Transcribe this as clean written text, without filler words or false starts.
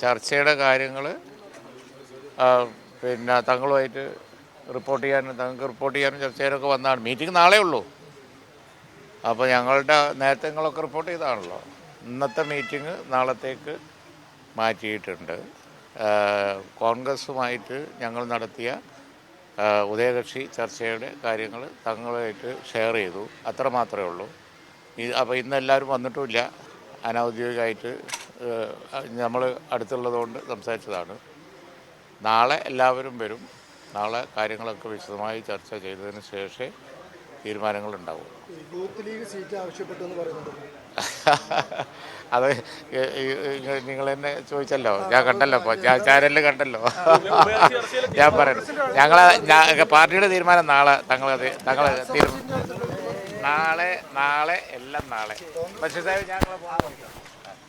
ചർച്ചയുടെ കാര്യങ്ങൾ പിന്നെ തങ്ങളുമായിട്ട് തങ്ങൾക്ക് റിപ്പോർട്ട് ചെയ്യാനും ചർച്ച ചെയ്യാനൊക്കെ വന്നതാണ്. മീറ്റിംഗ് നാളെ ഉള്ളൂ. അപ്പോൾ ഞങ്ങളുടെ നേരത്തെ നിങ്ങളൊക്കെ റിപ്പോർട്ട് ചെയ്തതാണല്ലോ. ഇന്നത്തെ മീറ്റിംഗ് നാളത്തേക്ക് മാറ്റിയിട്ടുണ്ട്. കോൺഗ്രസുമായിട്ട് ഞങ്ങൾ നടത്തിയ ഉഭയകക്ഷി ചർച്ചയുടെ കാര്യങ്ങൾ തങ്ങളുമായിട്ട് ഷെയർ ചെയ്തു. അത്ര മാത്രമേ ഉള്ളൂ. അപ്പോൾ ഇന്ന് എല്ലാവരും വന്നിട്ടുമില്ല. അനൗദ്യോഗികമായിട്ട് നമ്മൾ അടുത്തുള്ളതുകൊണ്ട് സംസാരിച്ചതാണ്. നാളെ എല്ലാവരും വരും. നാളെ കാര്യങ്ങളൊക്കെ വിശദമായി ചർച്ച ചെയ്തതിന് ശേഷമേ തീരുമാനങ്ങളുണ്ടാവും. അത് നിങ്ങൾ എന്നെ ചോദിച്ചല്ലോ, ഞാൻ കണ്ടല്ലോ, ഞാൻ ചാനലിൽ കണ്ടല്ലോ. ഞാൻ പറയണം, പാർട്ടിയുടെ തീരുമാനം നാളെ നാളെ എല്ലാം നാളെ. പക്ഷേ സാഹിബ് ഞങ്ങൾ